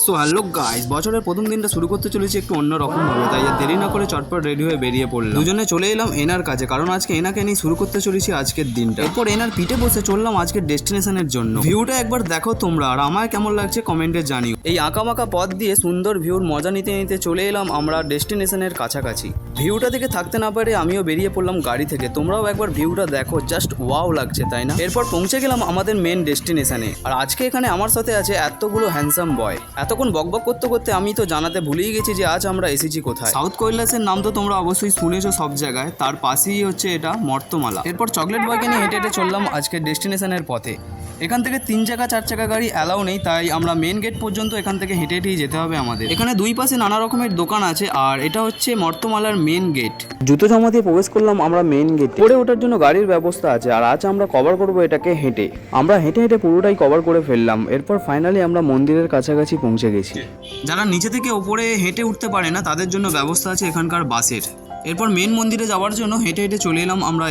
So hello guys, বছরের প্রথম দিনটা শুরু করতে চলেছি একটু অন্যরকম ভাবে, তাই আর দেরি না করে চটপট রেডি হয়ে বেরিয়ে পড়লাম। দুজনে চলে এলাম এনার কাছে, কারণ আজকে এনাকে নিয়ে শুরু করতে চলেছি আজকের দিনটা। এরপর এনার পিঠে বসে চললাম আজকের ডেস্টিনেশনের জন্য। ভিউটা একবার দেখো তোমরা, আর আমায় কেমন লাগছে কমেন্টে জানিও। এই আঁকামাকা পথ দিয়ে সুন্দর ভিউর মজা নিতে নিতে চলে এলাম আমরা ডেস্টিনেশনের কাছাকাছি। ভিউটা দেখে থাকতে না পারে আমিও বেরিয়ে পড়লাম গাড়ি থেকে। তোমরাও একবার ভিউটা দেখো, জাস্ট ওয়াও লাগছে, তাই না? এরপর পৌঁছে গেলাম আমাদের মেন ডেস্টিনেশনে। আর আজকে এখানে আমার সাথে আছে এতগুলো হ্যান্ডসাম বয়। এতক্ষণ বকবক করতে করতে আমি তো জানাতে ভুলেই গেছি যে আজ আমরা এসেছি কোথায়। সাউথ কৈলাসের নাম তো তোমরা অবশ্যই শুনেছো সব জায়গায়, তার পাশেই হচ্ছে এটা মর্তমালা। এরপর চকলেট বয়কে নিয়ে হেঁটে হেঁটে চললাম আজকে ডেস্টিনেশনের পথে। এখান থেকে 3 চাকা 4 চাকা গাড়ি অ্যালাউ নেই, তাই আমরা মেন গেট পর্যন্ত এখান থেকে হেঁটে হেঁটেই যেতে হবে আমাদের। এখানে দুই পাশে নানা রকমের দোকান আছে, আর এটা হচ্ছে মর্তমালার মেন গেট। জুতো জমা দিয়ে প্রবেশ করলাম আমরা মেন গেট। পরে ওঠার জন্য গাড়ির ব্যবস্থা আছে, আর আজ আমরা কভার করবো এটাকে হেঁটে। আমরা হেঁটে হেঁটে পুরোটাই কভার করে ফেললাম। এরপর ফাইনালি আমরা মন্দিরের কাছাকাছি পৌঁছে গেছি। যারা নিচে থেকে ওপরে হেঁটে উঠতে পারে না তাদের জন্য ব্যবস্থা আছে এখানকার বাসের। এরপর মেন মন্দিরে যাওয়ার জন্য হেঁটে হেঁটে চলে এলাম আমরা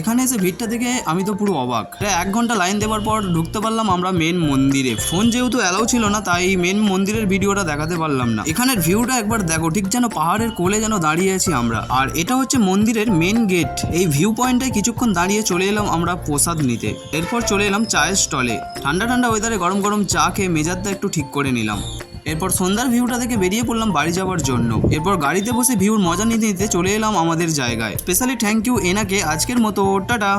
এখানে এসে ভিড়টা দেখে আমি তো পুরো অবাক। প্রায় 1 ঘন্টা লাইন দেওয়ার পর ঢুকতে পারলাম আমরা মেন মন্দিরে। ফোন যেহেতু অ্যালাউ ছিল না, তাই মেন মন্দিরের ভিডিওটা দেখাতে পারলাম না। এখানের ভিউটা একবার দেখো, ঠিক যেন পাহাড়ের কোলে যেন দাঁড়িয়ে আছি আমরা। আর এটা হচ্ছে মন্দিরের মেন গেট। এই ভিউ পয়েন্টে কিছুক্ষণ দাঁড়িয়ে চলে এলাম আমরা প্রসাদ নিতে। এরপর চলে এলাম চায়ের স্টলে। ঠান্ডা ঠান্ডা ওয়েদারে গরম গরম চা খেয়ে মেজাজটা একটু ঠিক করে নিলাম। এরপর সন্ধ্যার ভিউটা দেখে বেরিয়ে পড়লাম বাড়ি যাওয়ার জন্য। এরপর গাড়িতে বসে ভিউর মজা নিতে নিতে চলে এলাম আমাদের জায়গায়। স্পেশালি থ্যাংক ইউ এনাকে। আজকের মতো টাটা।